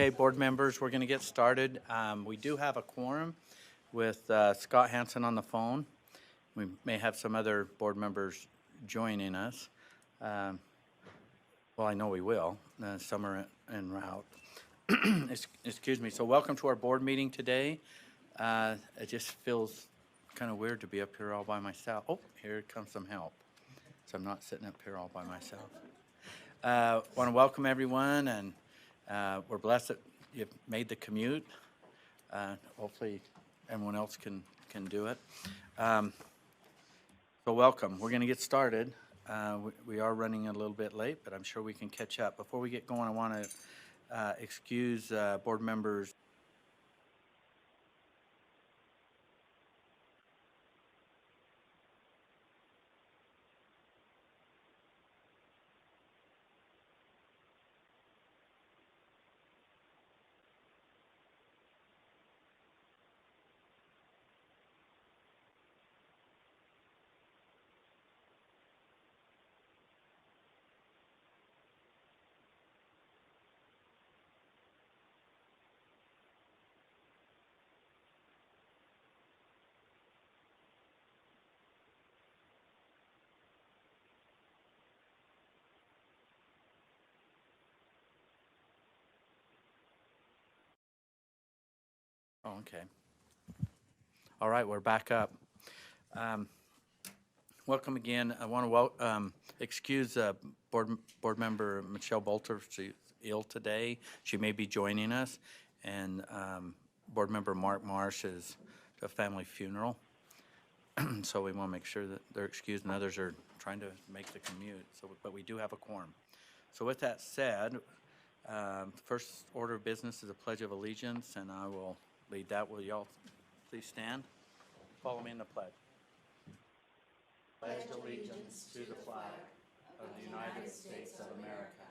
Okay, board members, we're going to get started. We do have a quorum with Scott Hansen on the phone. We may have some other board members joining us. Well, I know we will. Some are en route. Excuse me. So welcome to our board meeting today. It just feels kind of weird to be up here all by myself. Oh, here comes some help. So I'm not sitting up here all by myself. Want to welcome everyone, and we're blessed that you've made the commute. Hopefully everyone else can do it. So welcome. We're going to get started. We are running a little bit late, but I'm sure we can catch up. Before we get going, I want to excuse board members. Oh, okay. All right, we're back up. Welcome again. I want to excuse board member Michelle Bolter. She's ill today. She may be joining us, and board member Mark Marsh is to a family funeral. So we want to make sure that they're excused, and others are trying to make the commute. So, but we do have a quorum. So with that said, first order of business is a Pledge of Allegiance, and I will lead that. Will y'all please stand? Follow me in the pledge. Pledge allegiance to the flag of the United States of America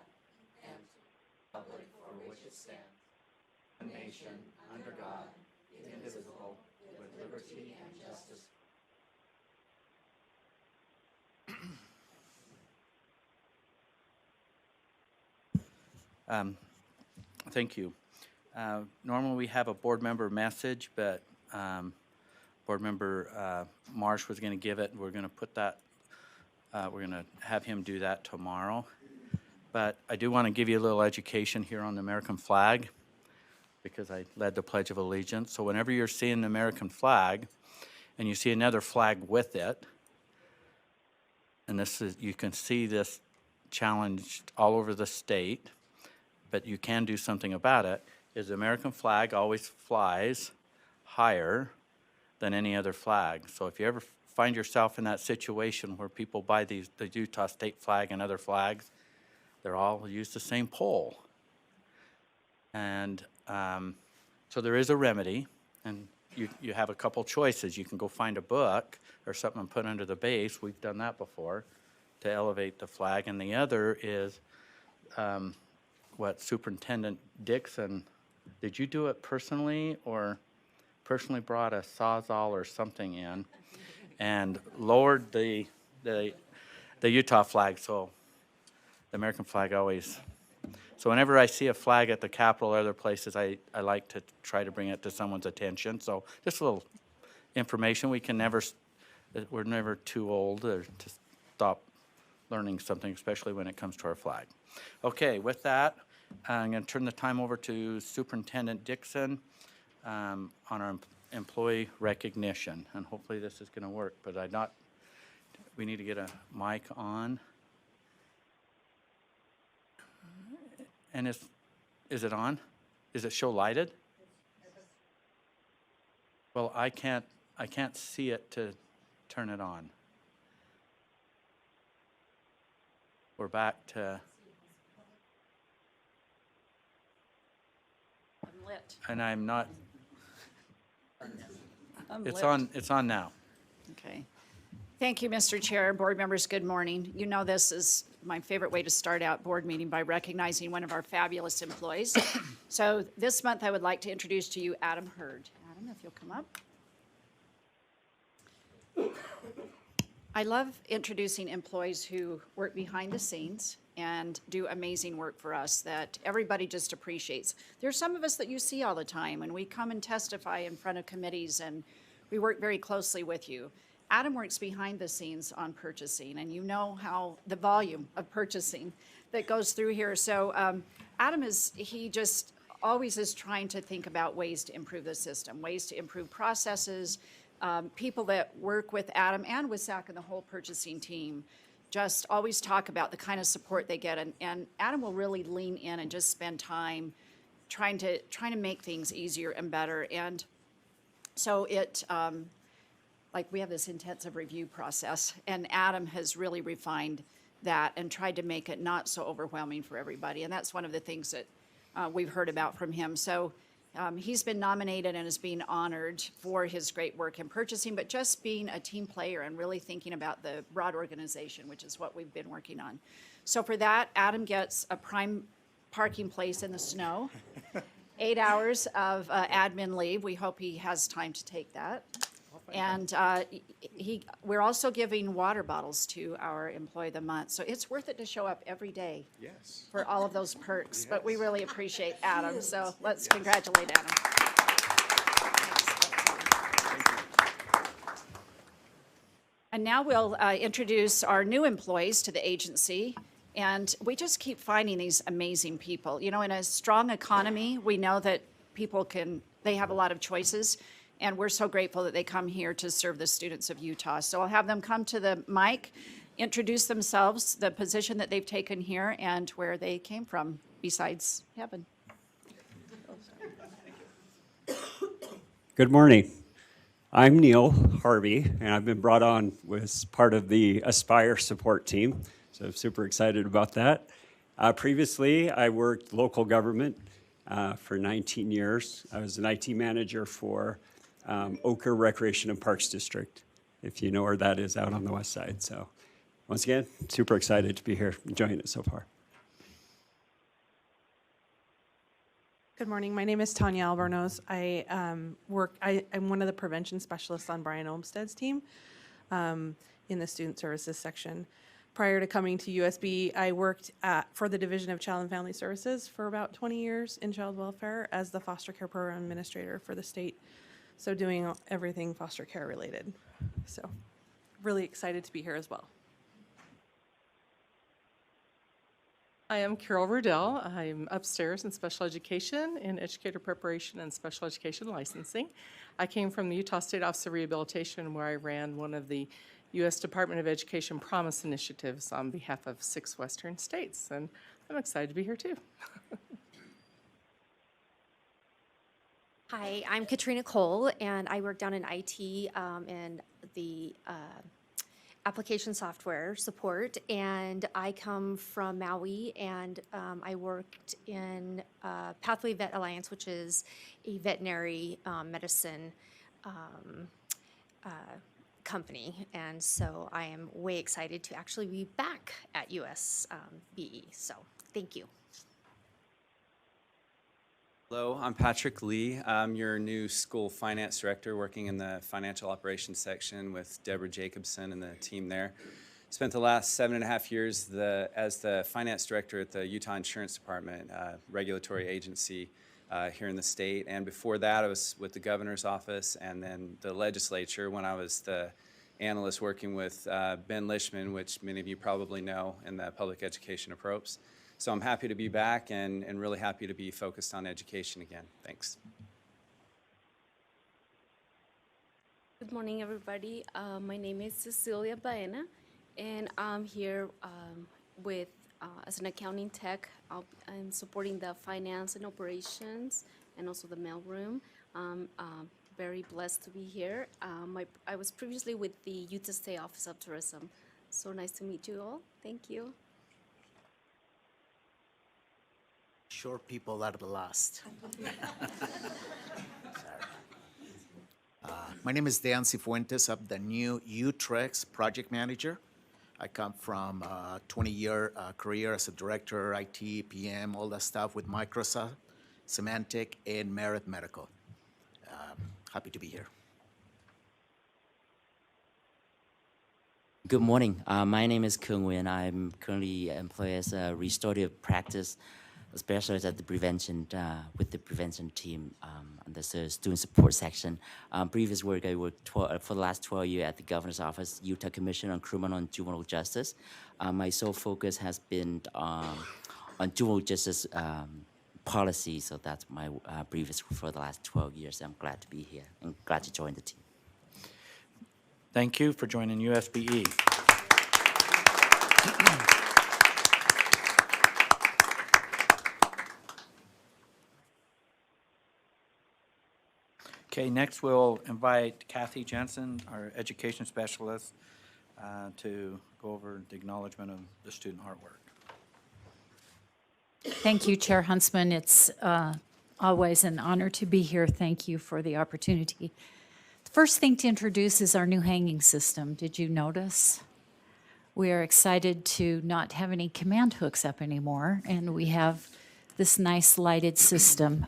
and to the republic for which it stands, a nation under God, indivisible, with liberty and justice. Thank you. Normally we have a board member message, but board member Marsh was going to give it. We're going to put that, we're going to have him do that tomorrow. But I do want to give you a little education here on the American flag, because I led the Pledge of Allegiance. So whenever you're seeing the American flag and you see another flag with it, and this is, you can see this challenged all over the state, but you can do something about it, is the American flag always flies higher than any other flag. So if you ever find yourself in that situation where people buy the Utah state flag and other flags, they're all use the same pole. And so there is a remedy, and you have a couple choices. You can go find a book or something and put under the base. We've done that before to elevate the flag. And the other is what Superintendent Dixon, did you do it personally, or personally brought a Sawzall or something in and lowered the Utah flag? So the American flag always, so whenever I see a flag at the Capitol or other places, I like to try to bring it to someone's attention. So just a little information. We're never too old to stop learning something, especially when it comes to our flag. Okay, with that, I'm going to turn the time over to Superintendent Dixon on our employee recognition, and hopefully this is going to work. But we need to get a mic on. And is it on? Is it show lighted? Well, I can't see it to turn it on. We're back to. I'm lit. And I'm not. It's lit. It's on now. Okay. Thank you, Mr. Chair. Board members, good morning. You know this is my favorite way to start out board meeting, by recognizing one of our fabulous employees. So this month I would like to introduce to you Adam Hurd. Adam, if you'll come up. I love introducing employees who work behind the scenes and do amazing work for us that everybody just appreciates. There's some of us that you see all the time, and we come and testify in front of committees, and we work very closely with you. Adam works behind the scenes on purchasing, and you know how the volume of purchasing that goes through here. So Adam he just always is trying to think about ways to improve the system, ways to improve processes. People that work with Adam and with Zach and the whole purchasing team just always talk about the kind of support they get. And Adam will really lean in and just spend time trying to make things easier and better. And so like we have this intensive review process, and Adam has really refined that and tried to make it not so overwhelming for everybody. And that's one of the things that we've heard about from him. So he's been nominated and is being honored for his great work in purchasing, but just being a team player and really thinking about the broad organization, which is what we've been working on. So for that, Adam gets a prime parking place in the snow, 8 hours of admin leave. We hope he has time to take that. And we're also giving water bottles to our Employee of the Month. So it's worth it to show up every day for all of those perks. But we really appreciate Adam. So let's congratulate Adam. And now we'll introduce our new employees to the agency. And we just keep finding these amazing people. You know, in a strong economy, we know that they have a lot of choices. And we're so grateful that they come here to serve the students of Utah. So I'll have them come to the mic, introduce themselves, the position that they've taken here, and where they came from besides heaven. Good morning. I'm Neil Harvey, and I've been brought on as part of the Aspire support team. So I'm super excited about that. Previously, I worked local government for 19 years. I was an IT manager for Oker Recreation and Parks District, if you know where that is, out on the west side. So once again, super excited to be here, enjoying it so far. Good morning. My name is Tonya Albornoz. I'm one of the prevention specialists on Brian Olmstead's team in the student services section. Prior to coming to USB, I worked for the Division of Child and Family Services for about 20 years in child welfare as the foster care program administrator for the state. So doing everything foster care related. So really excited to be here as well. I am Carol Rudell. I'm upstairs in special education, in educator preparation and special education licensing. I came from the Utah State Office of Rehabilitation, where I ran one of the U.S. Department of Education Promise initiatives on behalf of 6 Western states, and I'm excited to be here too. Hi, I'm Katrina Cole, and I work down in IT in the application software support, and I come from Maui, and I worked in Pathway Vet Alliance, which is a veterinary medicine company, and so I am way excited to actually be back at USBE, so thank you. Hello, I'm Patrick Lee. I'm your new school finance director working in the financial operations section with Deborah Jacobson and the team there. Spent the last 7.5 years as the finance director at the Utah Insurance Department, regulatory agency here in the state. And before that, I was with the governor's office and then the legislature when I was the analyst working with Ben Lishman, which many of you probably know, in the public education approach. So I'm happy to be back and really happy to be focused on education again. Thanks. Good morning, everybody. My name is Cecilia Baena, and I'm here as an accounting tech. I'm supporting the finance and operations and also the mailroom. I'm very blessed to be here. I was previously with the Utah State Office of Tourism. So nice to meet you all. Thank you. Short people are the last. My name is Dan Cifuentes. I'm the new Utrex project manager. I come from a 20-year career as a director, IT, PM, all that stuff with Microsoft, Symantec, and Merit Medical. Happy to be here. Good morning. My name is Kung Nguyen. I'm currently employed as a restorative practice specialist at the prevention with the prevention team on the student support section. Previous work, I worked for the last 12 years at the Governor's Office, Utah Commission on Criminal and Juvenile Justice. My sole focus has been on juvenile justice policy, so that's my previous for the last 12 years. I'm glad to be here and glad to join the team. Thank you for joining USBE. Okay, next we'll invite Kathy Jensen, our education specialist, to go over the acknowledgement of the student artwork. Thank you, Chair Huntsman. It's always an honor to be here. Thank you for the opportunity. The first thing to introduce is our new hanging system. Did you notice? We are excited to not have any command hooks up anymore, and we have this nice lighted system.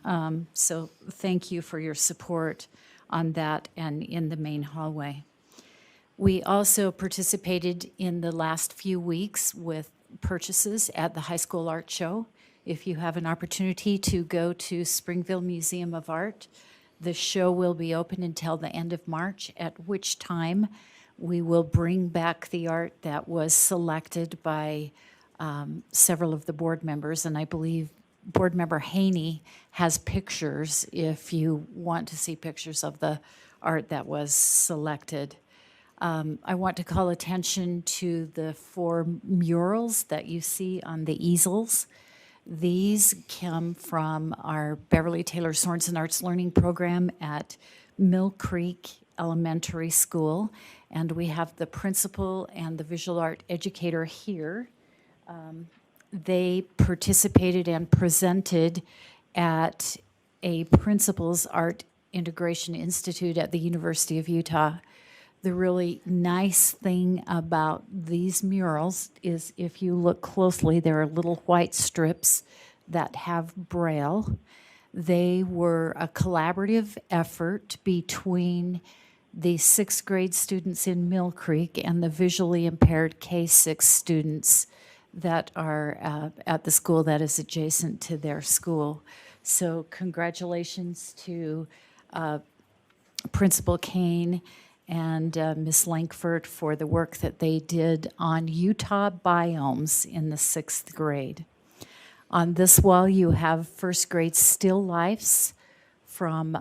So thank you for your support on that and in the main hallway. We also participated in the last few weeks with purchases at the High School Art Show. If you have an opportunity to go to Springville Museum of Art, the show will be open until the end of March, at which time we will bring back the art that was selected by several of the board members, and I believe Board Member Haney has pictures if you want to see pictures of the art that was selected. I want to call attention to the 4 murals that you see on the easels. These come from our Beverly Taylor Sorensen Arts Learning Program at Mill Creek Elementary School, and we have the principal and the visual art educator here. They participated and presented at a Principal's Art Integration Institute at the University of Utah. The really nice thing about these murals is if you look closely, there are little white strips that have Braille. They were a collaborative effort between the 6th grade students in Mill Creek and the visually impaired K-6 students that are at the school that is adjacent to their school. So congratulations to Principal Kane and Ms. Lankford for the work that they did on Utah biomes in the 6th grade. On this wall, you have 1st grade still lifes from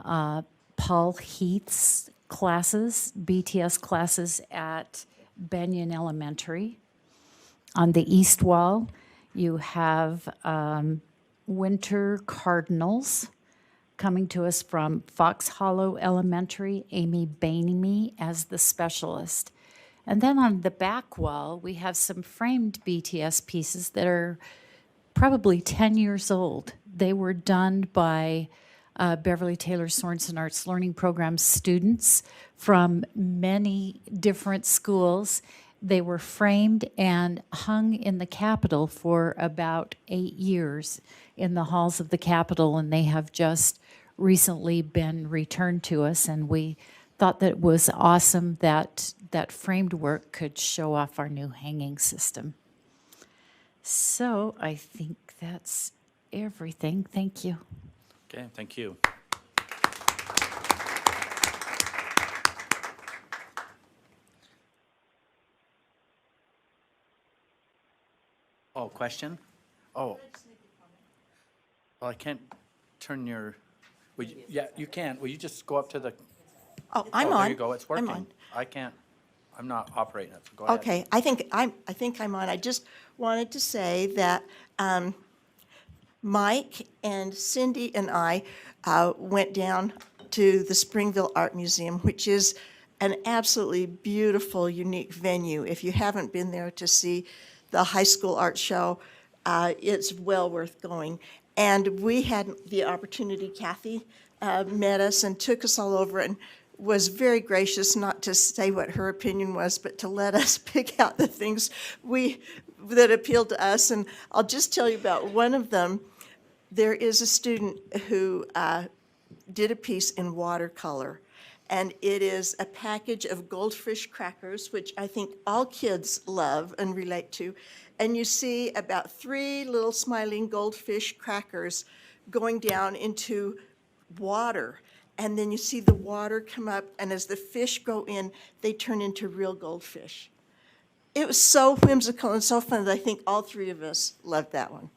Paul Heath's classes, BTS classes at Benyon Elementary. On the east wall, you have winter cardinals coming to us from Fox Hollow Elementary, Amy Bainey as the specialist. And then on the back wall, we have some framed BTS pieces that are probably 10 years old. They were done by Beverly Taylor Sorensen Arts Learning Program students from many different schools. They were framed and hung in the Capitol for about 8 years in the halls of the Capitol, and they have just recently been returned to us, and we thought that it was awesome that that framed work could show off our new hanging system. So I think that's everything. Thank you. Okay, thank you. Oh, question? Oh. Well, I can't turn your, yeah, you can. Will you just go up to the, Oh, I'm oh, on. there you go, it's I'm working. on. I can't, I'm not operating it, so go ahead. Okay, I think I'm on. I just wanted to say that Mike and Cindy and I went down to the Springville Art Museum, which is an absolutely beautiful, unique venue. If you haven't been there to see the high school art show, it's well worth going. And we had the opportunity, Kathy met us and took us all over and was very gracious not to say what her opinion was, but to let us pick out the things that appealed to us. And I'll just tell you about one of them. There is a student who did a piece in watercolor, and it is a package of goldfish crackers, which I think all kids love and relate to. And you see about 3 little smiling goldfish crackers going down into water. And then you see the water come up, and as the fish go in, they turn into real goldfish. It was so whimsical and so fun that I think all 3 of us loved that one.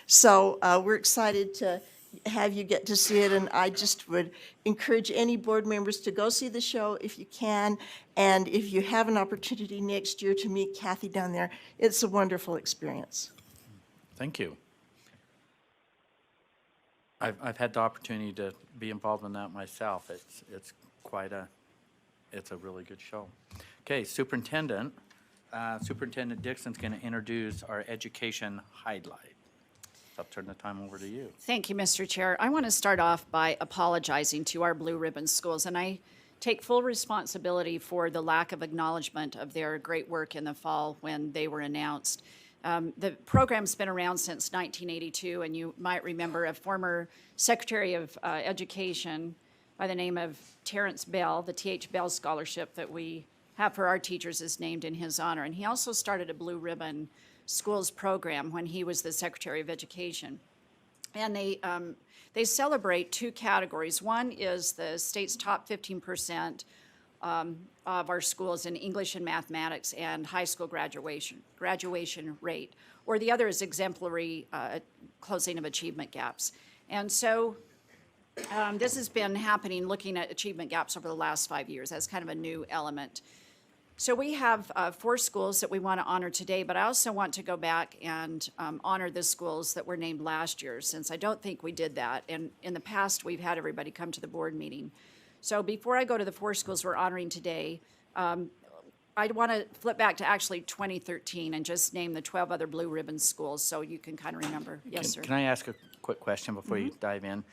So we're excited to have you get to see it, and I just would encourage any board members to go see the show if you can, and if you have an opportunity next year to meet Kathy down there, it's a wonderful experience. Thank you. I've had the opportunity to be involved in that myself. It's a really good show. Okay, Superintendent Dixon's going to introduce our education highlight. I'll turn the time over to you. Thank you, Mr. Chair. I want to start off by apologizing to our Blue Ribbon schools, and I take full responsibility for the lack of acknowledgement of their great work in the fall when they were announced. The program's been around since 1982, and you might remember a former Secretary of Education by the name of Terrence Bell. The T.H. Bell Scholarship that we have for our teachers is named in his honor, and he also started a Blue Ribbon Schools program when he was the Secretary of Education. And they celebrate 2 categories. One is the state's top 15% of our schools in English and mathematics and high school graduation rate, or the other is exemplary closing of achievement gaps. And so this has been happening, looking at achievement gaps over the last 5 years. That's kind of a new element. So we have 4 schools that we want to honor today, but I also want to go back and honor the schools that were named last year, since I don't think we did that. And in the past, we've had everybody come to the board meeting. So before I go to the 4 schools we're honoring today, I want to flip back to actually 2013 and just name the 12 other Blue Ribbon schools so you can kind of remember. Yes, sir. Can I ask a quick question before you dive in?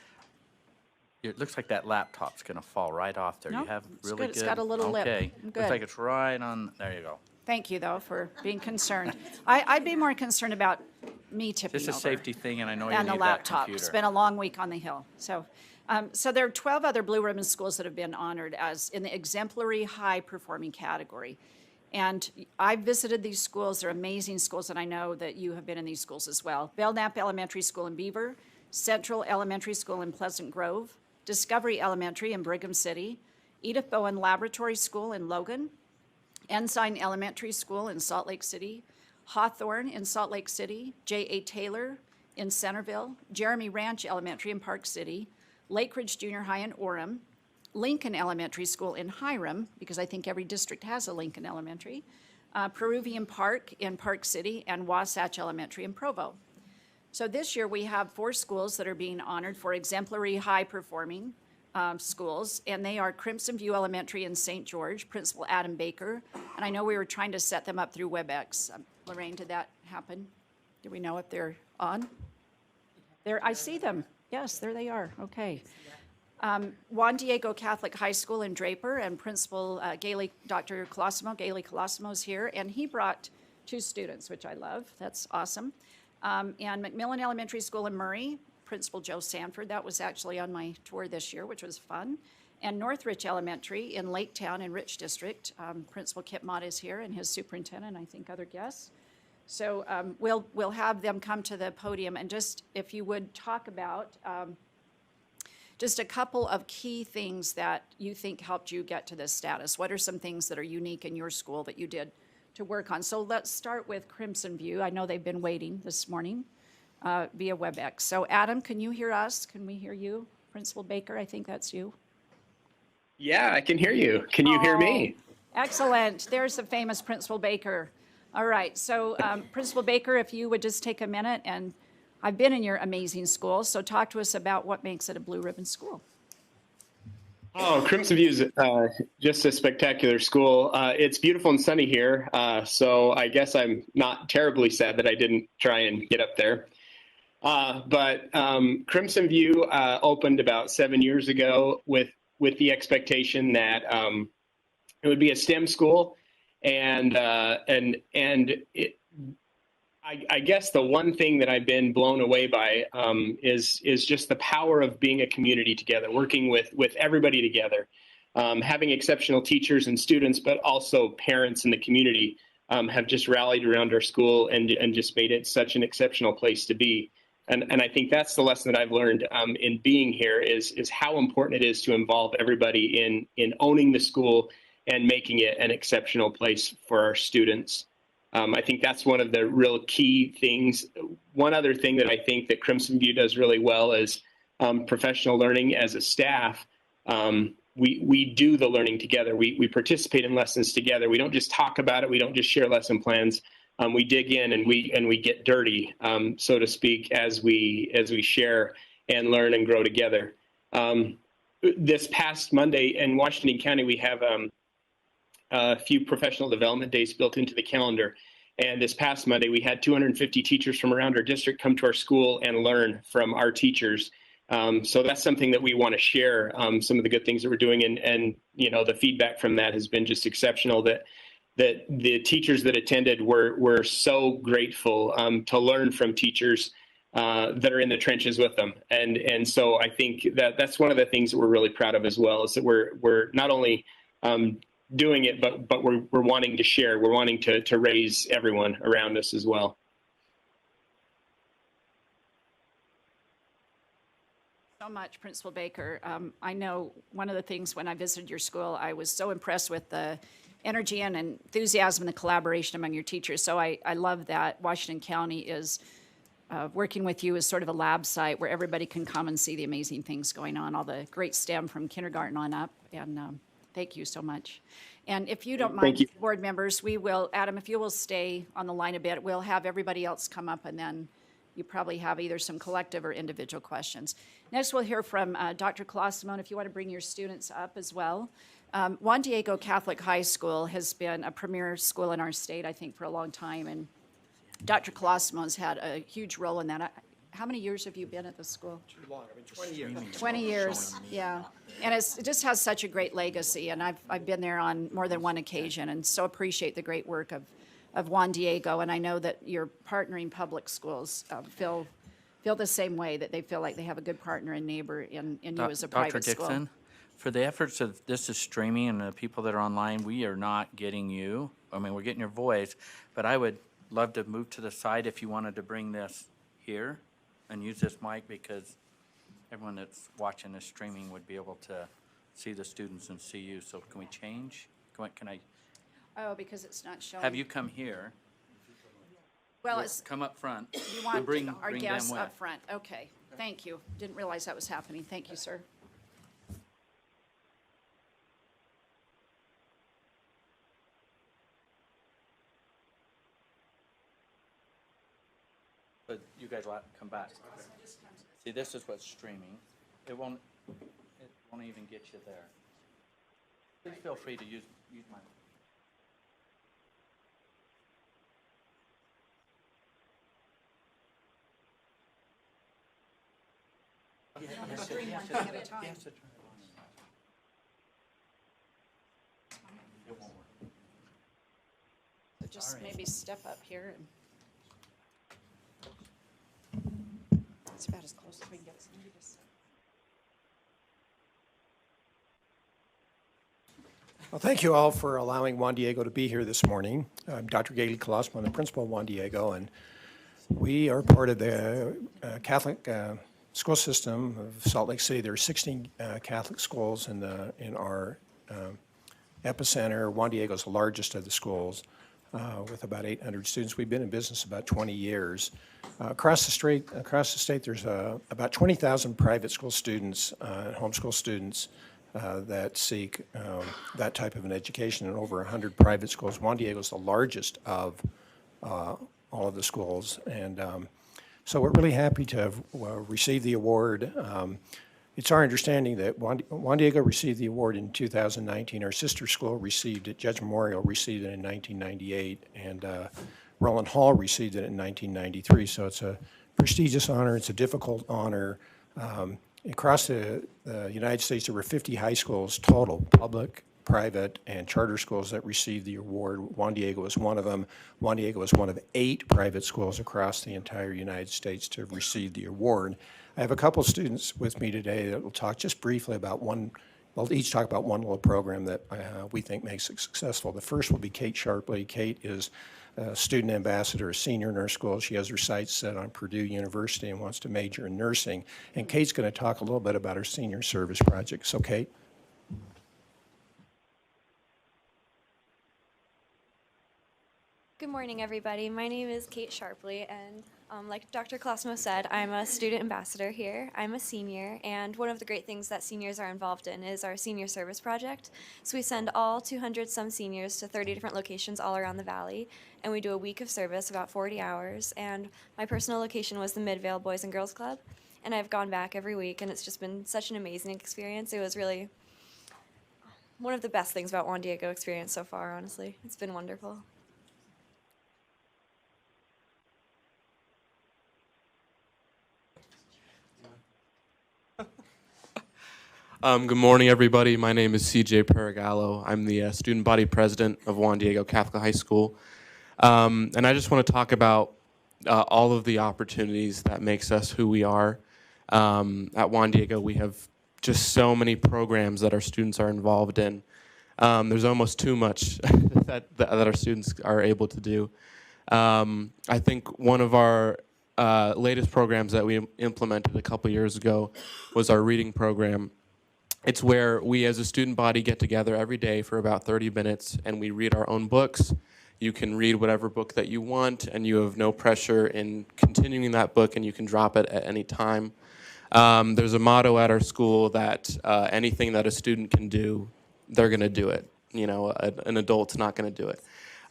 It looks like that laptop's going to fall right off there. Nope, You have it's really good. It's got a little lip. Okay. Good. Looks like it's right on. There you go. Thank you, though, for being concerned. I'd be more concerned about me tipping Just a over safety thing, and I know you than need the that laptop. computer. It's been a long week on the Hill. So there are 12 other Blue Ribbon schools that have been honored as in the exemplary high-performing category. And I've visited these schools. They're amazing schools, and I know that you have been in these schools as well. Belknap Elementary School in Beaver, Central Elementary School in Pleasant Grove, Discovery Elementary in Brigham City, Edith Bowen Laboratory School in Logan, Ensign Elementary School in Salt Lake City, Hawthorne in Salt Lake City, J.A. Taylor in Centerville, Jeremy Ranch Elementary in Park City, Lake Ridge Junior High in Orem, Lincoln Elementary School in Hiram, because I think every district has a Lincoln Elementary, Peruvian Park in Park City, and Wasatch Elementary in Provo. So this year we have 4 schools that are being honored for exemplary high-performing schools, and they are Crimson View Elementary in St. George, Principal Adam Baker, and I know we were trying to set them up through WebEx. Lorraine, did that happen? Do we know if they're on? I see them. Yes, there they are. Okay. Juan Diego Catholic High School in Draper, and Principal Dr. Colosimo, Gailey Colosimo is here, and he brought 2 students, which I love. That's awesome. And Macmillan Elementary School in Murray, Principal Joe Sanford. That was actually on my tour this year, which was fun. And Northridge Elementary in Laketown in Rich District. Principal Kip Mott is here, and his superintendent, I think other guests. So we'll have them come to the podium, and just if you would talk about just a couple of key things that you think helped you get to this status. What are some things that are unique in your school that you did to work on? So let's start with Crimson View. I know they've been waiting this morning via WebEx. So Adam, can you hear us? Can we hear you? Principal Baker, I think that's you. Yeah, I can hear you. Can you hear me? Excellent. There's the famous Principal Baker. All right, so Principal Baker, if you would just take a minute, and I've been in your amazing school, so talk to us about what makes it a Blue Ribbon school. Oh, Crimson View is just a spectacular school. It's beautiful and sunny here, so I guess I'm not terribly sad that I didn't try and get up there. But Crimson View opened about 7 years ago with the expectation that it would be a STEM school, and I guess the one thing that I've been blown away by is just the power of being a community together, working with everybody together. Having exceptional teachers and students, but also parents in the community have just rallied around our school and just made it such an exceptional place to be. And I think that's the lesson that I've learned in being here is how important it is to involve everybody in owning the school and making it an exceptional place for our students. I think that's one of the real key things. One other thing that I think that Crimson View does really well is professional learning as a staff. We do the learning together. We participate in lessons together. We don't just talk about it. We don't just share lesson plans. We dig in and we get dirty, so to speak, as we share and learn and grow together. This past Monday in Washington County, we have a few professional development days built into the calendar. And this past Monday, we had 250 teachers from around our district come to our school and learn from our teachers. So that's something that we want to share, some of the good things that we're doing. And you know, the feedback from that has been just exceptional, that the teachers that attended were so grateful to learn from teachers that are in the trenches with them. And so I think that's one of the things that we're really proud of as well, is that we're not only doing it, but we're wanting to share. We're wanting to raise everyone around us as well. So much, Principal Baker. I know one of the things when I visited your school, I was so impressed with the energy and enthusiasm and the collaboration among your teachers. So I love that Washington County is working with you as sort of a lab site where everybody can come and see the amazing things going on, all the great STEM from kindergarten on up. And thank you so much. And if you don't mind, board members, we will, Adam, if you will stay on the line a bit, we'll have everybody else come up, and then you probably have either some collective or individual questions. Next, we'll hear from Dr. Colosimo, if you want to bring your students up as well. Juan Diego Catholic High School has been a premier school in our state, I think, for a long time, and Dr. Colosimo has had a huge role in that. How many years have you been at the school? Too long. I mean, 20 years. 20 years, yeah. And it just has such a great legacy, and I've been there on more than one occasion, and so appreciate the great work of Juan Diego. And I know that your partnering public schools feel the same way, that they feel like they have a good partner and neighbor in you as a private school. Dr. Dixon, for the efforts of this is streaming and the people that are online, we are not getting you. I mean, we're getting your voice, but I would love to move to the side if you wanted to bring this here and use this mic, because everyone that's watching this streaming would be able to see the students and see you. So can we change? Can I? Oh, because it's not showing. Have you come here? Well, it's, come up front. you want bring our guests them up with. front. Okay, thank you. Didn't realize that was happening. Thank you, sir. But you guys will come back. See, this is what's streaming. It won't even get you there. Please feel free to use my. So just maybe step up here and. It's about as close as we can get somebody to sit. Well, thank you all for allowing Juan Diego to be here this morning. I'm Dr. Gailey Colosimo, I'm the principal of Juan Diego, and we are part of the Catholic school system of Salt Lake City. There are 16 Catholic schools in our epicenter. Juan Diego is the largest of the schools with about 800 students. We've been in business about 20 years. Across the state, there's about 20,000 private school students, homeschool students, that seek that type of an education, and over 100 private schools. Juan Diego is the largest of all of the schools, and so we're really happy to have received the award. It's our understanding that Juan Diego received the award in 2019. Our sister school received it, Judge Memorial received it in 1998, and Roland Hall received it in 1993. So it's a prestigious honor, it's a difficult honor. Across the United States, there were 50 high schools total, public, private, and charter schools that received the award. Juan Diego was one of them. Juan Diego was one of 8 private schools across the entire United States to have received the award. I have a couple students with me today that will talk just briefly about one We'll each talk about one little program that we think makes it successful. The first will be Kate Sharpley. Kate is a student ambassador, a senior in our school. She has her sights set on Purdue University and wants to major in nursing. And Kate's going to talk a little bit about her senior service project. So, Kate. Good morning, everybody. My name is Kate Sharpley, and like Dr. Colosimo said, I'm a student ambassador here. I'm a senior, and one of the great things that seniors are involved in is our senior service project. So we send all 200-some seniors to 30 different locations all around the valley, and we do a week of service, about 40 hours. And my personal location was the Midvale Boys and Girls Club, and I've gone back every week, and it's just been such an amazing experience. It was really one of the best things about Juan Diego experience so far, honestly. It's been wonderful. Good morning, everybody. My name is CJ Paragallo. I'm the student body president of Juan Diego Catholic High School. And I just want to talk about all of the opportunities that makes us who we are. At Juan Diego, we have just so many programs that our students are involved in. There's almost too much that our students are able to do. I think one of our latest programs that we implemented a couple years ago was our reading program. It's where we as a student body get together every day for about 30 minutes and we read our own books. You can read whatever book that you want and you have no pressure in continuing that book and you can drop it at any time. There's a motto at our school that anything that a student can do, they're going to do it. You know, an adult's not going to do it.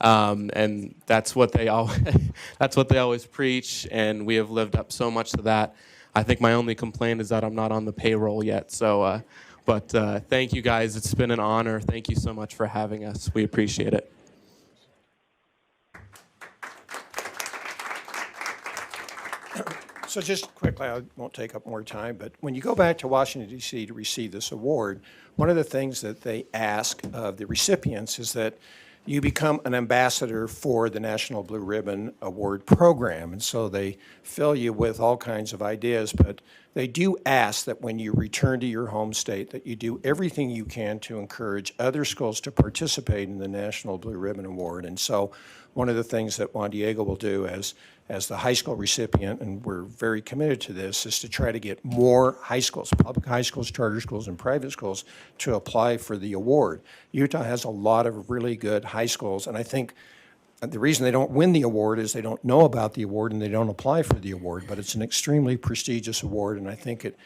And that's what they always preach, and we have lived up so much to that. I think my only complaint is that I'm not on the payroll yet. So, but thank you guys. It's been an honor. Thank you so much for having us. We appreciate it. So just quickly, I won't take up more time, but when you go back to Washington, D.C. to receive this award, one of the things that they ask of the recipients is that you become an ambassador for the National Blue Ribbon Award program. And so they fill you with all kinds of ideas, but they do ask that when you return to your home state that you do everything you can to encourage other schools to participate in the National Blue Ribbon Award. And so one of the things that Juan Diego will do as the high school recipient, and we're very committed to this, is to try to get more high schools, public high schools, charter schools, and private schools to apply for the award. Utah has a lot of really good high schools, and I think the reason they don't win the award is they don't know about the award and they don't apply for the award, but it's an extremely prestigious award, and I think it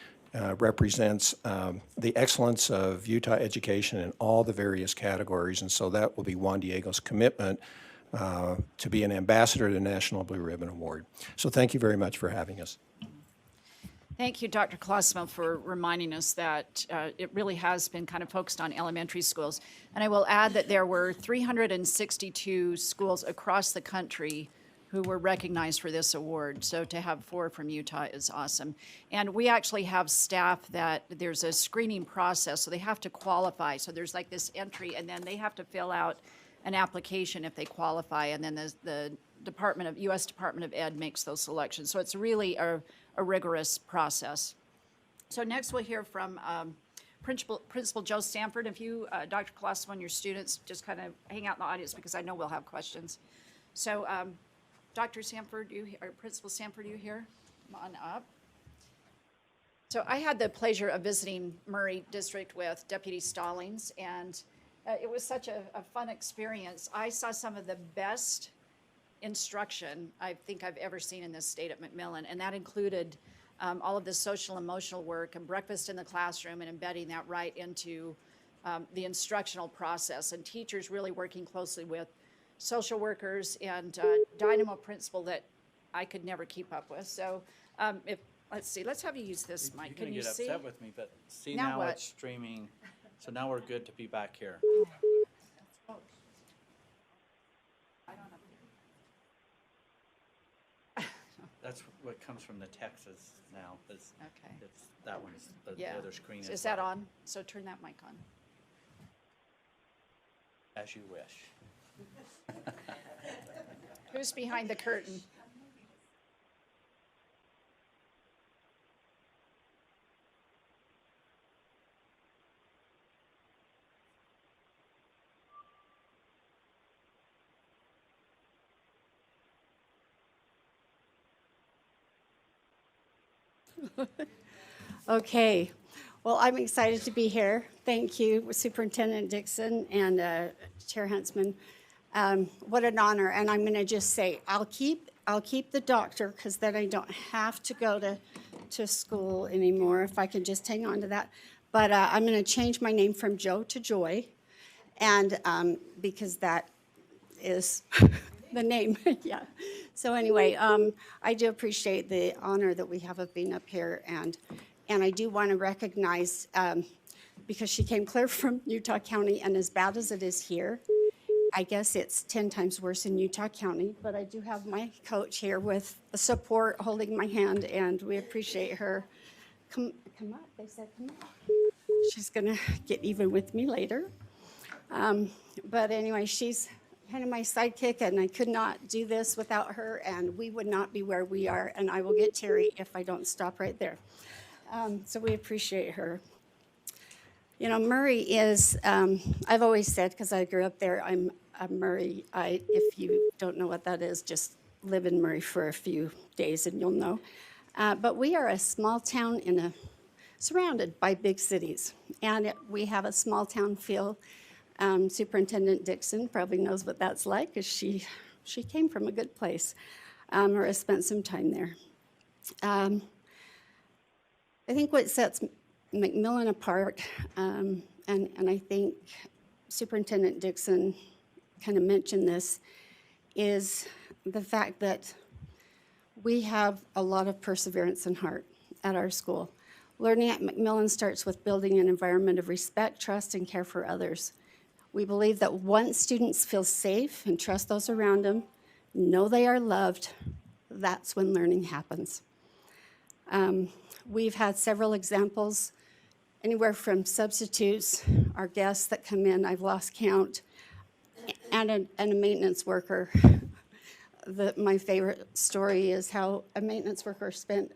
represents the excellence of Utah education in all the various categories, and so that will be Juan Diego's commitment to be an ambassador to the National Blue Ribbon Award. So thank you very much for having us. Thank you, Dr. Colosimo, for reminding us that it really has been kind of focused on elementary schools. And I will add that there were 362 schools across the country who were recognized for this award. So to have 4 from Utah is awesome. And we actually have staff that there's a screening process, so they have to qualify. So there's like this entry, and then they have to fill out an application if they qualify, and then the U.S. Department of Ed makes those selections. So it's really a rigorous process. So next we'll hear from Principal Joe Sanford. If you, Dr. Colosimo, and your students just kind of hang out in the audience because I know we'll have questions. So Dr. Sanford, or Principal Sanford, you here? Come on up. So I had the pleasure of visiting Murray District with Deputy Stallings, and it was such a fun experience. I saw some of the best instruction I think I've ever seen in this state at McMillan, and that included all of the social emotional work and breakfast in the classroom and embedding that right into the instructional process, and teachers really working closely with social workers and Dynamo principal that I could never keep up with. So let's have you use this mic. Can you see? You're gonna get upset with me, but see Now what? It's streaming, so now we're good to be back here. That's what comes from the Texas now. Okay. That one's, the other screen is. Is that on? So turn that mic on. As you wish. Who's behind the curtain? Okay. Well, I'm excited to be here. Thank you, Superintendent Dixon and Chair Huntsman. What an honor. And I'm going to just say, I'll keep the doctor because then I don't have to go to school anymore if I can just hang on to that. But I'm going to change my name from Joe to Joy, and because that is the name. Yeah. So anyway, I do appreciate the honor that we have of being up here, and I do want to recognize, because she came clear from Utah County, and as bad as it is here, I guess it's 10 times worse in Utah County, but I do have my coach here with support holding my hand, and we appreciate her. Come up, they said come up. She's gonna get even with me later. But anyway, she's kind of my sidekick, and I could not do this without her, and we would not be where we are, and I will get Terry if I don't stop right there. So we appreciate her. You know, Murray is, I've always said, because I grew up there, I'm a Murray. If you don't know what that is, just live in Murray for a few days and you'll know. But we are a small town surrounded by big cities, and we have a small town feel. Superintendent Dixon probably knows what that's like, because she came from a good place, or has spent some time there. I think what sets McMillan apart, and I think Superintendent Dixon kind of mentioned this, is the fact that we have a lot of perseverance and heart at our school. Learning at McMillan starts with building an environment of respect, trust, and care for others. We believe that once students feel safe and trust those around them, know they are loved, that's when learning happens. We've had several examples, anywhere from substitutes, our guests that come in, I've lost count, and a maintenance worker. My favorite story is how a maintenance worker spent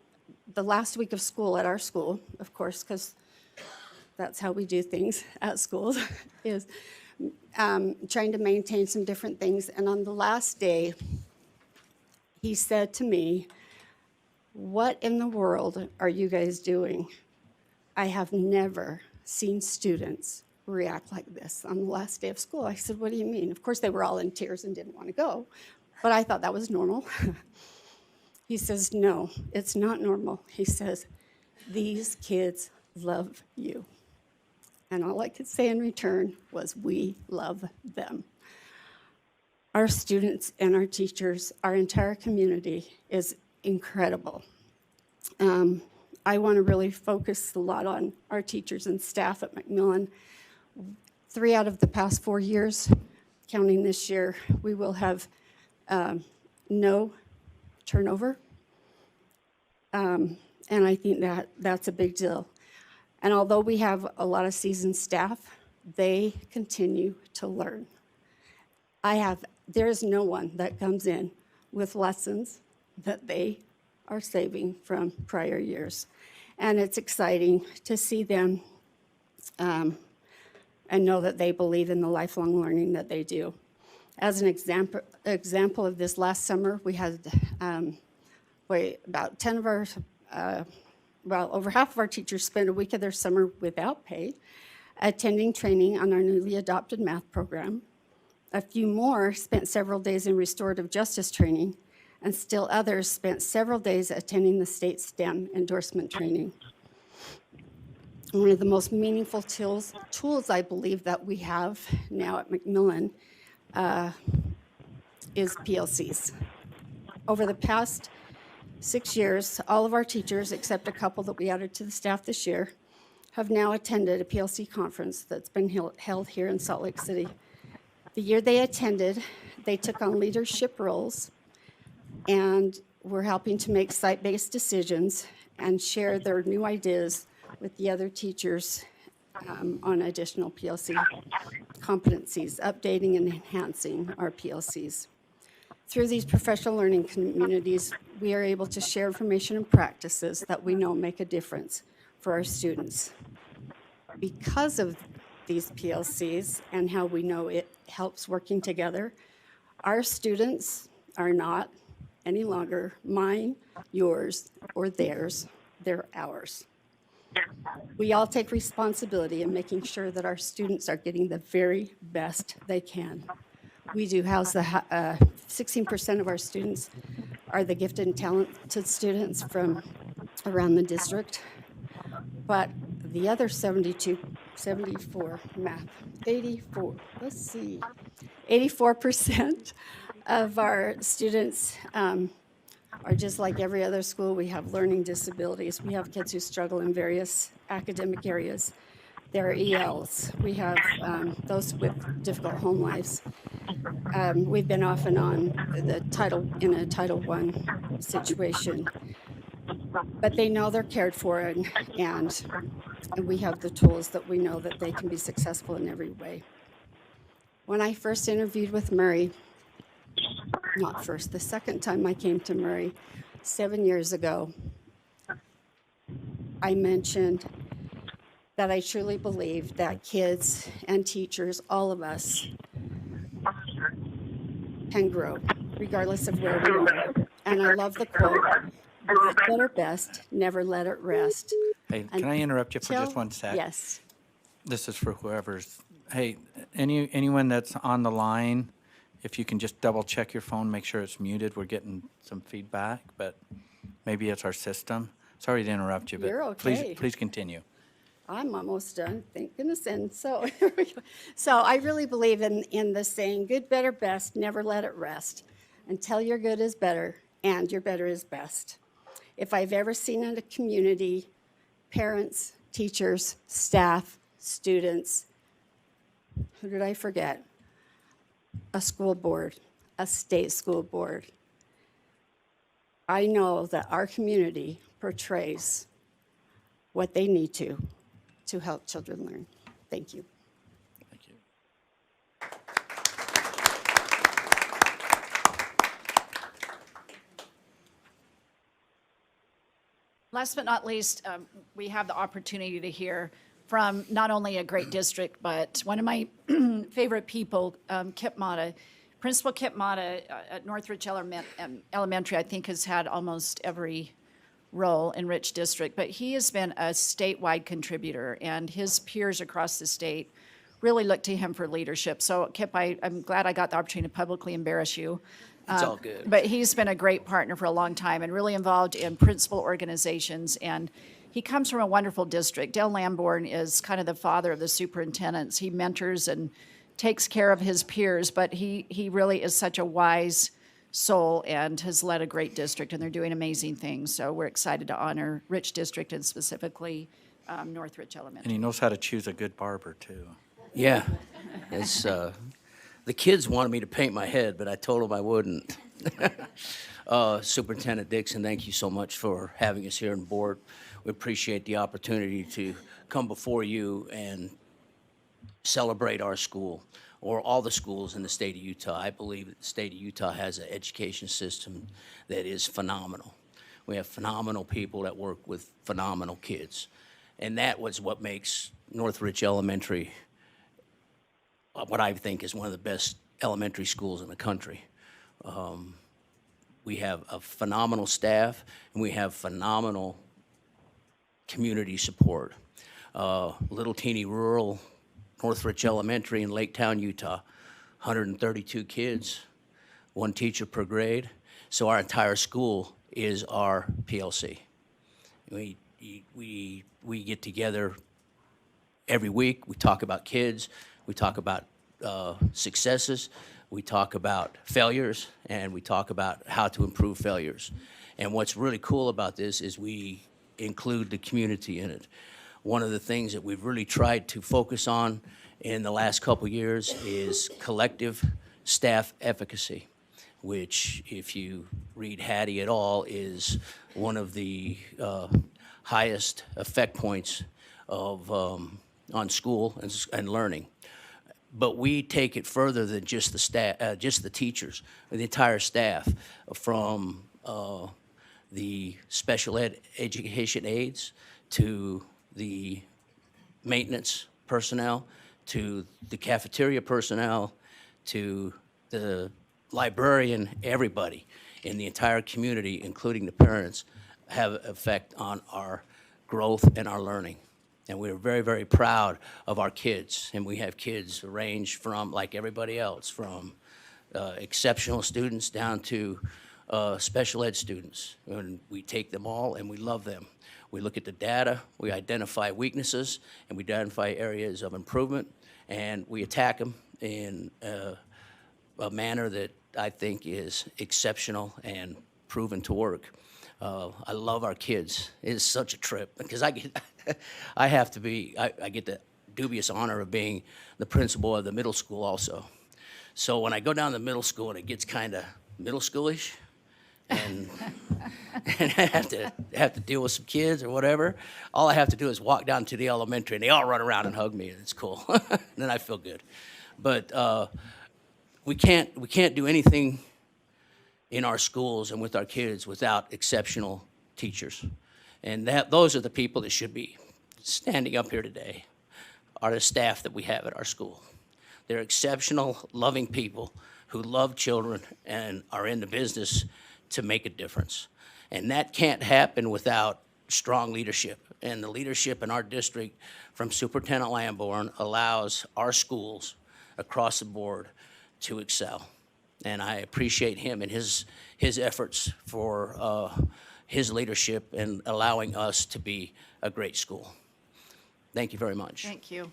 the last week of school at our school, of course, because that's how we do things at schools, is trying to maintain some different things. And on the last day, he said to me, "What in the world are you guys doing? I have never seen students react like this on the last day of school." I said, "What do you mean?" Of course, they were all in tears and didn't want to go, but I thought that was normal. He says, "No, it's not normal." He says, "These kids love you." And all I could say in return was, "We love them." Our students and our teachers, our entire community is incredible. I want to really focus a lot on our teachers and staff at McMillan. 3 out of the past 4 years, counting this year, we will have no turnover. And I think that's a big deal. And although we have a lot of seasoned staff, they continue to learn. There is no one that comes in with lessons that they are saving from prior years. And it's exciting to see them and know that they believe in the lifelong learning that they do. As an example of this, last summer, we had about 10 of our, over half of our teachers spent a week of their summer without pay, attending training on our newly adopted math program. A few more spent several days in restorative justice training, and still others spent several days attending the state STEM endorsement training. One of the most meaningful tools I believe that we have now at McMillan is PLCs. Over the past 6 years, all of our teachers, except a couple that we added to the staff this year, have now attended a PLC conference that's been held here in Salt Lake City. The year they attended, they took on leadership roles and were helping to make site-based decisions and share their new ideas with the other teachers on additional PLC competencies, updating and enhancing our PLCs. Through these professional learning communities, we are able to share information and practices that we know make a difference for our students. Because of these PLCs and how we know it helps working together, our students are not any longer mine, yours, or theirs. they're ours. We all take responsibility in making sure that our students are getting the very best they can. We do house the 16% of our students are the gifted and talented students from around the district. But the other 84% of our students are just like every other school. We have learning disabilities. We have kids who struggle in various academic areas. There are ELs. We have those with difficult home lives. We've been off and on in a Title I situation. But they know they're cared for, and we have the tools that we know that they can be successful in every way. When I first interviewed with Murray, not first, the second time I came to Murray 7 years ago, I mentioned that I truly believe that kids and teachers, all of us, can grow, regardless of where we are. And I love the quote, "Work better best, never let it rest." Hey, can I interrupt you for just one sec? Yes. This is for whoever's, hey, anyone that's on the line, if you can just double check your phone, make sure it's muted. We're getting some feedback, but maybe it's our system. Sorry to interrupt you, but You're okay. please continue. I'm almost done, thank goodness. And so, here we go. So I really believe in the saying, good, better, best, never let it rest until your good is better and your better is best. If I've ever seen in a community, parents, teachers, staff, students, who did I forget? A school board, a state school board. I know that our community portrays what they need to help children learn. Thank you. Thank you. Last but not least, we have the opportunity to hear from not only a great district, but one of my favorite people, Kip Mata. Principal Kip Mata at Northridge Elementary, I think, has had almost every role in Rich District, but he has been a statewide contributor, and his peers across the state really look to him for leadership. So, Kip, I'm glad I got the opportunity to publicly embarrass you. It's all good. But he's been a great partner for a long time and really involved in principal organizations, and he comes from a wonderful district. Dale Lamborn is kind of the father of the superintendents. He mentors and takes care of his peers, but he really is such a wise soul and has led a great district, and they're doing amazing things. So we're excited to honor Rich District and specifically Northridge Elementary. And he knows how to choose a good barber, too. Yeah. It's, the kids wanted me to paint my head, but I told them I wouldn't. Superintendent Dixon, thank you so much for having us here on board. We appreciate the opportunity to come before you and celebrate our school, or all the schools in the state of Utah. I believe that the state of Utah has an education system that is phenomenal. We have phenomenal people that work with phenomenal kids. And that was what makes Northridge Elementary what I think is one of the best elementary schools in the country. We have a phenomenal staff, and we have phenomenal community support. Little teeny rural Northridge Elementary in Lake Town, Utah, 132 kids, one teacher per grade. So our entire school is our PLC. We get together every week. We talk about kids. We talk about successes. We talk about failures, and we talk about how to improve failures. And what's really cool about this is we include the community in it. One of the things that we've really tried to focus on in the last couple years is collective staff efficacy, which, if you read Hattie et al., is one of the highest effect points of on school and learning. But we take it further than just the staff, just the teachers, the entire staff, from the special ed education aides to the maintenance personnel, to the cafeteria personnel, to the librarian, everybody in the entire community, including the parents, have an effect on our growth and our learning. And we're very, very proud of our kids. And we have kids range from, like everybody else, from exceptional students down to special ed students. And we take them all and we love them. We look at the data, we identify weaknesses, and we identify areas of improvement, and we attack them in a manner that I think is exceptional and proven to work. I love our kids. It is such a trip because I get I get the dubious honor of being the principal of the middle school also. So when I go down to middle school and it gets kind of middle schoolish, and I have to deal with some kids or whatever, all I have to do is walk down to the elementary and they all run around and hug me and it's cool. And then I feel good. But we can't do anything in our schools and with our kids without exceptional teachers. And those are the people that should be standing up here today, are the staff that we have at our school. They're exceptional, loving people who love children and are in the business to make a difference. And that can't happen without strong leadership. And the leadership in our district from Superintendent Lamborn allows our schools across the board to excel. And I appreciate him and his efforts for his leadership and allowing us to be a great school. Thank you very much. Thank you.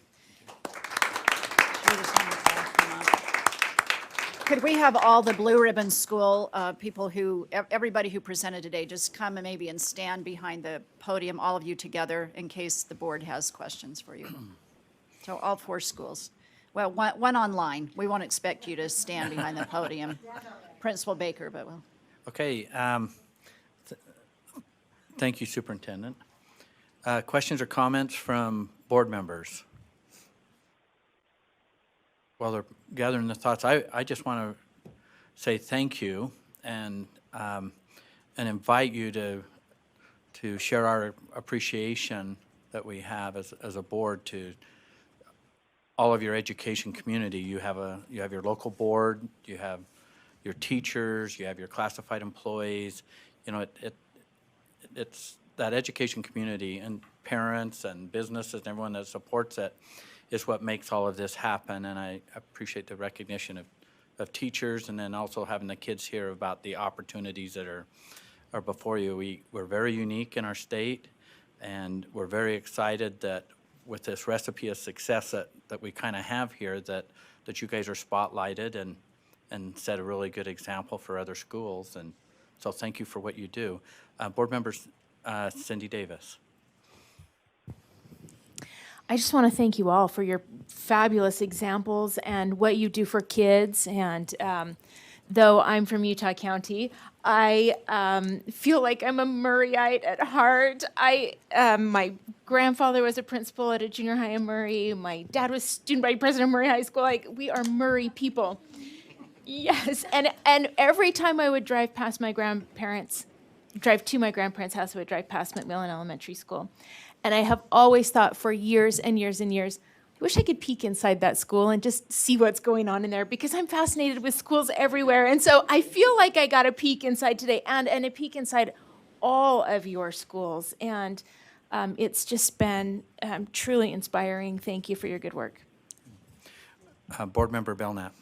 Could we have all the Blue Ribbon School people everybody who presented today, just come and maybe and stand behind the podium, all of you together, in case the board has questions for you. So all 4 schools. Well, one online. We won't expect you to stand behind the podium. Principal Baker, but well. Okay. Thank you, Superintendent. Questions or comments from board members? While they're gathering the thoughts, I just want to say thank you and invite you to share our appreciation that we have as a board to all of your education community. You have your local board, you have your teachers, you have your classified employees. You know, it's that education community and parents and businesses and everyone that supports it is what makes all of this happen, and I appreciate the recognition of teachers and then also having the kids hear about the opportunities that are before you. We're very unique in our state, and we're very excited that with this recipe of success that we kind of have here, that you guys are spotlighted and set a really good example for other schools, and so thank you for what you do. Board members, Cindy Davis. I just want to thank you all for your fabulous examples and what you do for kids. And though I'm from Utah County, I feel like I'm a Murrayite at heart. My grandfather was a principal at a junior high in Murray. My dad was student body president of Murray High School. Like, we are Murray people. Yes, and every time I would drive to my grandparents' house, I would drive past McMillan Elementary School. And I have always thought for years and years and years, I wish I could peek inside that school and just see what's going on in there, because I'm fascinated with schools everywhere. And so I feel like I got a peek inside today and a peek inside all of your schools. And it's just been truly inspiring. Thank you for your good work. Board Member Belknap.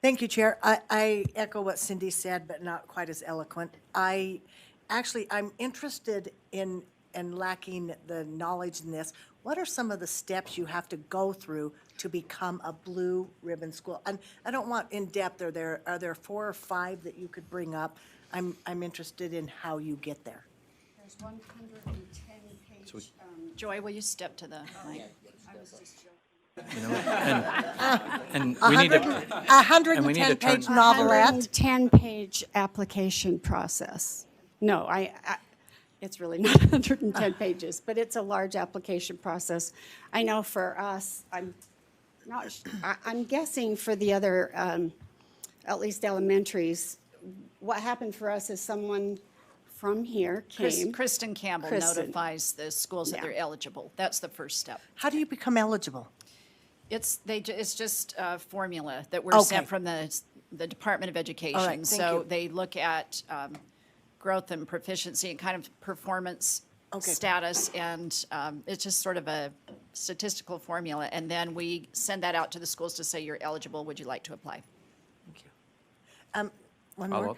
Thank you, Chair. I echo what Cindy said, but not quite as eloquent. I'm interested in lacking the knowledge in this. What are some of the steps you have to go through to become a blue ribbon school? And I don't want in depth. Are there 4 or 5 that you could bring up? I'm interested in how you get there. There's 110 page. Joy, will you step to the mic? I was just joking. You know, and we need to 110-page novelette. 10-page application process. No, it's really not 110 pages, but it's a large application process. I know for us, I'm guessing for the other, at least elementaries, what happened for us is someone from here came. Kristen Campbell notifies the schools that they're eligible. That's the first step. How do you become eligible? It's just a formula that we're sent from the Department of Education. All right, thank you. They look at growth and proficiency and kind of performance status, and it's just sort of a statistical formula, and then we send that out to the schools to say you're eligible, would you like to apply? One more.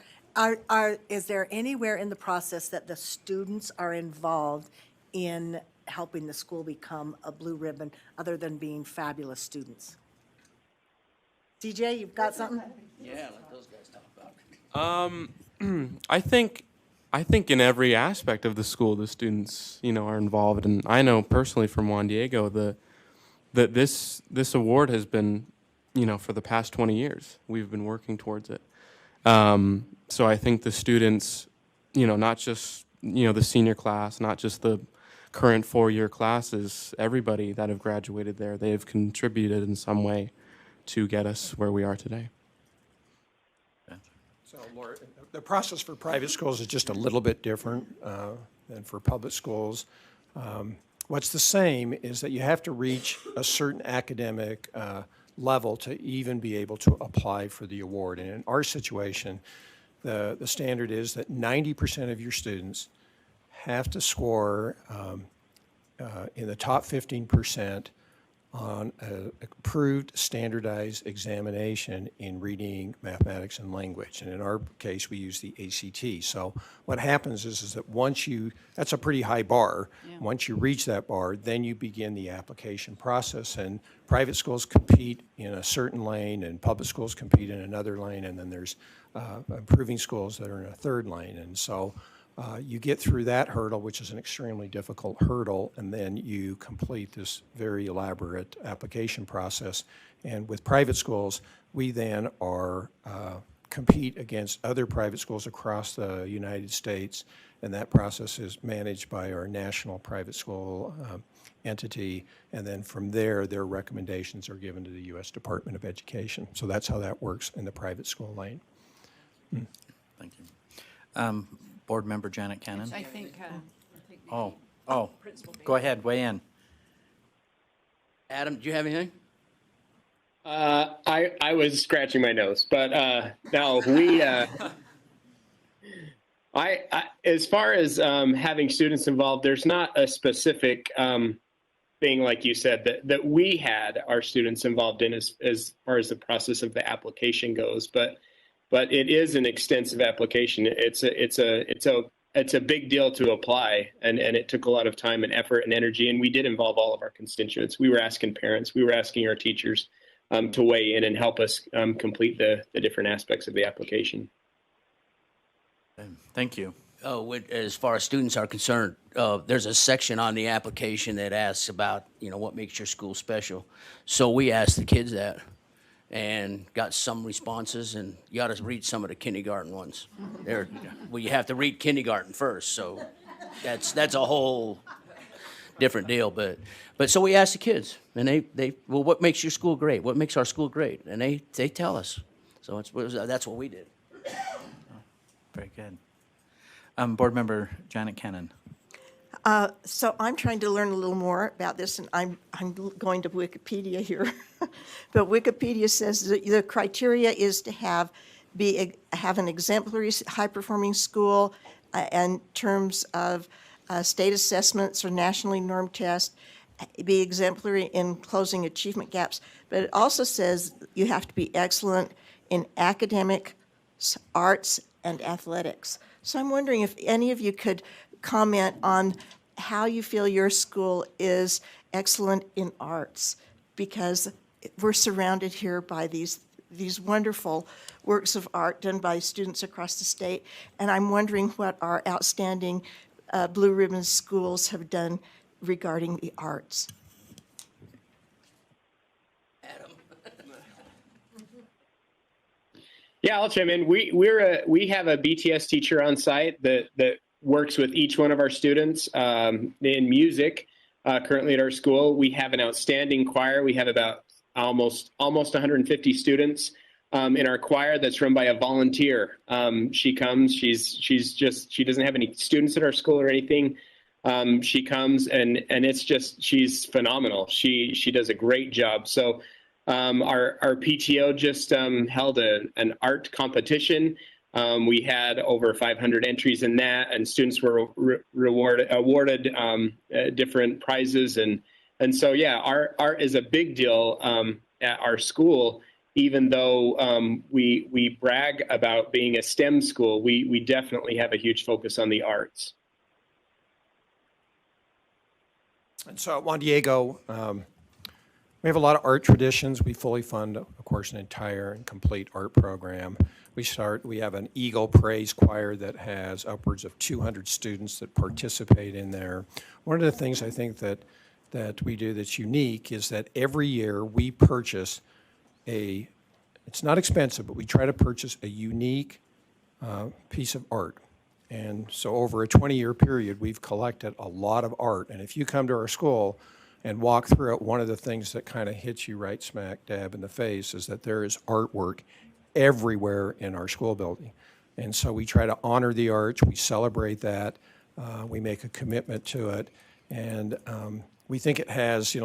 Is there anywhere in the process that the students are involved in helping the school become a blue ribbon, other than being fabulous students? DJ, you've got something? Yeah, let those guys talk about it. I think in every aspect of the school, the students, are involved. And I know personally from Juan Diego that this award has been, for the past 20 years, we've been working towards it. So I think the students, not just, the senior class, not just the current 4-year classes, everybody that have graduated there, they have contributed in some way to get us where we are today. So, Laura, the process for private schools is just a little bit different than for public schools. What's the same is that you have to reach a certain academic level to even be able to apply for the award. And in our situation, the standard is that 90% of your students have to score in the top 15% on an approved standardized examination in reading, mathematics, and language. And in our case, we use the ACT. So what happens is that once that's a pretty high bar. Yeah. Once you reach that bar, then you begin the application process. And private schools compete in a certain lane, and public schools compete in another lane, and then there's improving schools that are in a third lane. And so you get through that hurdle, which is an extremely difficult hurdle, and then you complete this very elaborate application process. And with private schools, we then compete against other private schools across the United States, and that process is managed by our national private school entity, and then from there, their recommendations are given to the U.S. Department of Education. So that's how that works in the private school lane. Thank you. Board Member Janet Cannon. I think go ahead, weigh in. Adam, do you have anything? I was scratching my nose, but no, we. As far as having students involved, there's not a specific thing like you said that we had our students involved in as far as the process of the application goes, but it is an extensive application. It's a big deal to apply, and it took a lot of time and effort and energy, and we did involve all of our constituents. We were asking parents, we were asking our teachers to weigh in and help us complete the different aspects of the application. Thank you. As far as students are concerned, there's a section on the application that asks about, what makes your school special. So we asked the kids that, and got some responses, and you ought to read some of the kindergarten ones. You have to read kindergarten first, so that's a whole different deal. But so we asked the kids, and they well, what makes your school great? What makes our school great? And they tell us. So that's what we did. Very good. Board Member Janet Cannon. So I'm trying to learn a little more about this, and I'm going to Wikipedia here. But Wikipedia says that the criteria is to have an exemplary, high-performing school in terms of state assessments or nationally normed tests, be exemplary in closing achievement gaps. But it also says you have to be excellent in academic, arts, and athletics. So I'm wondering if any of you could comment on how you feel your school is excellent in arts, because we're surrounded here by these wonderful works of art done by students across the state, and I'm wondering what our outstanding Blue Ribbon schools have done regarding the arts. Yeah, I'll chime in. We have a BTS teacher on site that works with each one of our students in music. Currently at our school, we have an outstanding choir. We have about almost 150 students in our choir that's run by a volunteer. She comes. She doesn't have any students at our school or anything. She comes and she's phenomenal. She does a great job. So our PTO just held an art competition We had over 500 entries in that, and students were awarded different prizes. And so, yeah, art is a big deal at our school. Even though we brag about being a STEM school, we definitely have a huge focus on the arts. And so at Juan Diego, we have a lot of art traditions. We fully fund, of course, an entire and complete art program. We have an Eagle Praise Choir that has upwards of 200 students that participate in there. One of the things I think that we do that's unique is that every year we purchase it's not expensive, but we try to purchase a unique piece of art. And so over a 20-year period, we've collected a lot of art. And if you come to our school and walk through it, one of the things that kind of hits you right smack dab in the face is that there is artwork everywhere in our school building. And so we try to honor the arts, we celebrate that, we make a commitment to it, and we think it has,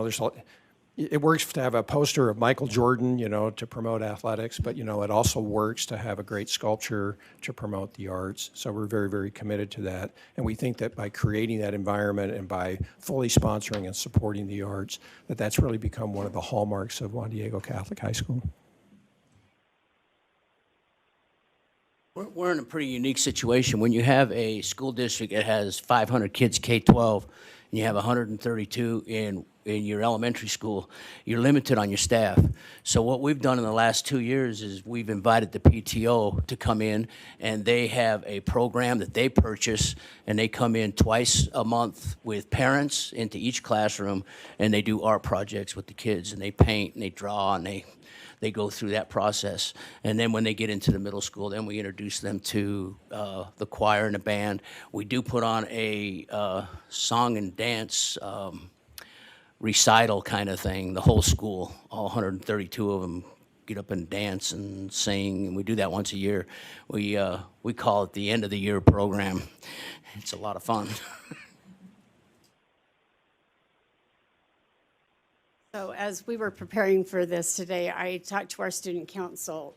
it works to have a poster of Michael Jordan, to promote athletics, but, it also works to have a great sculpture to promote the arts. So we're very, very committed to that. And we think that by creating that environment and by fully sponsoring and supporting the arts, that's really become one of the hallmarks of Juan Diego Catholic High School. We're in a pretty unique situation. When you have a school district that has 500 kids K-12, and you have 132 in your elementary school, you're limited on your staff. So what we've done in the last 2 years is we've invited the PTO to come in, and they have a program that they purchase, and they come in twice a month with parents into each classroom, and they do art projects with the kids, and they paint, and they draw, and they go through that process. And then when they get into the middle school, then we introduce them to the choir and the band. We do put on a song and dance recital kind of thing, the whole school, all 132 of them get up and dance and sing, and we do that once a year. We call it the end of the year program. It's a lot of fun. So as we were preparing for this today, I talked to our student council.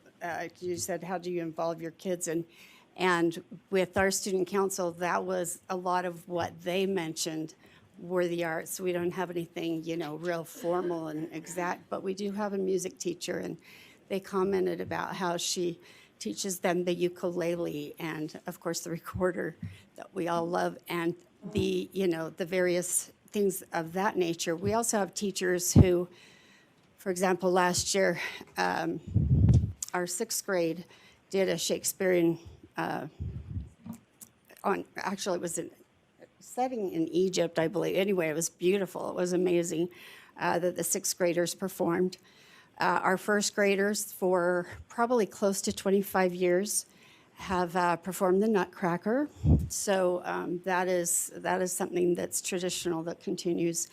You said, how do you involve your kids? And with our student council, that was a lot of what they mentioned were the arts. We don't have anything, real formal and exact, but we do have a music teacher, and they commented about how she teaches them the ukulele and, of course, the recorder that we all love, and the various things of that nature. We also have teachers who, for example, last year, our sixth grade did a Shakespearean, actually it was a setting in Egypt, I believe. Anyway, it was beautiful. It was amazing that the sixth graders performed. Our first graders, for probably close to 25 years, have performed the Nutcracker. So that is something that's traditional that continues.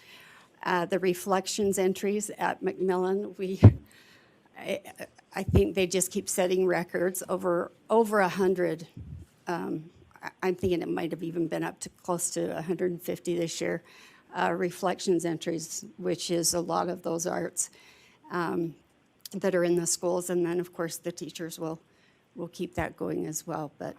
The reflections entries at Macmillan, I think they just keep setting records over 100. I'm thinking it might have even been up to close to 150 this year. Reflections entries, which is a lot of those arts that are in the schools, and then of course the teachers will keep that going as well. But,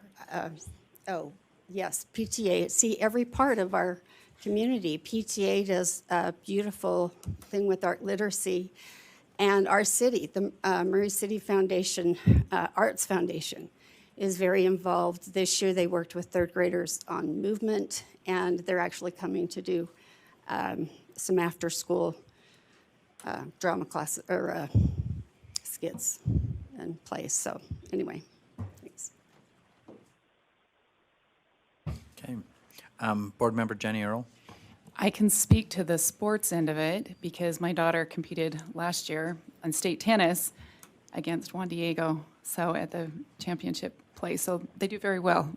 oh, yes, PTA. See, every part of our community, PTA does a beautiful thing with art literacy. And our city, the Murray City Foundation, Arts Foundation, is very involved. This year they worked with third graders on movement, and they're actually coming to do some after-school drama classes, or skits and plays. So anyway, thanks. Okay. Board Member Jenny Earl. I can speak to the sports end of it because my daughter competed last year on state tennis against Juan Diego, so at the championship place. So they do very well.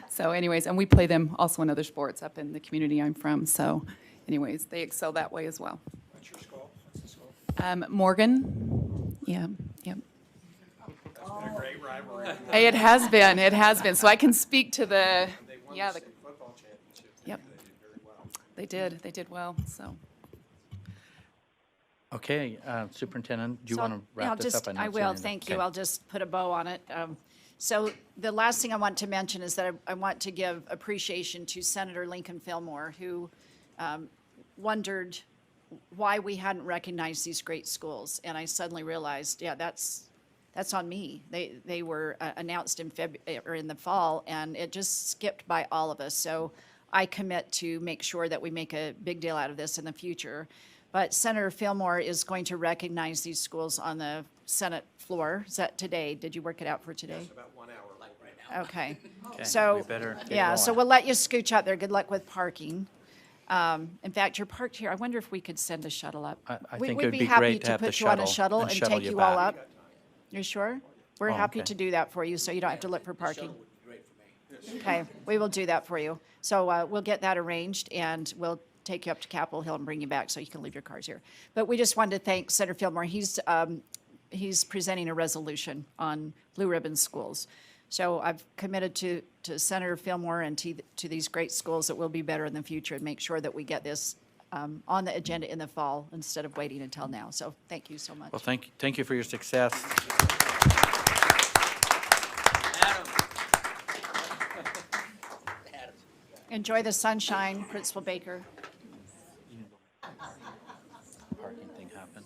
So anyways, and we play them also in other sports up in the community I'm from. So anyways, they excel that way as well. What's your school? What's the school? Morgan. Yeah, yep. That's been a great rivalry. Hey, it has been. It has been. So I can speak to the, yeah, the football championship. Yep. They did very well. They did. They did well. So. Okay, Superintendent, do you want to wrap this up? I will, thank you. I'll just put a bow on it. So the last thing I want to mention is that I want to give appreciation to Senator Lincoln Fillmore, who wondered why we hadn't recognized these great schools. And I suddenly realized, yeah, that's on me. They were announced in in the fall, and it just skipped by all of us. So I commit to make sure that we make a big deal out of this in the future. But Senator Fillmore is going to recognize these schools on the Senate floor. Is that today? Did you work it out for today? Yes, about 1 hour right now. Okay. Okay, So, we better get yeah, so going. we'll let you scooch out there. Good luck with parking. In fact, you're parked here. I wonder if we could send a shuttle up. I We- think we'd it would be happy great to have the put you on a shuttle shuttle and and shuttle take you you all back. up. You sure? We're Oh, happy okay. to do that for you, so you don't have to look for parking. Okay, we will do that for you. So we'll get that arranged, and we'll take you up to Capitol Hill and bring you back so you can leave your cars here. But we just wanted to thank Senator Fillmore. He's presenting a resolution on Blue Ribbon schools. So I've committed to Senator Fillmore and to these great schools that will be better in the future and make sure that we get this on the agenda in the fall instead of waiting until now. So thank you so much. Well, thank you for your success. Enjoy the sunshine, Principal Baker. Parking thing happened.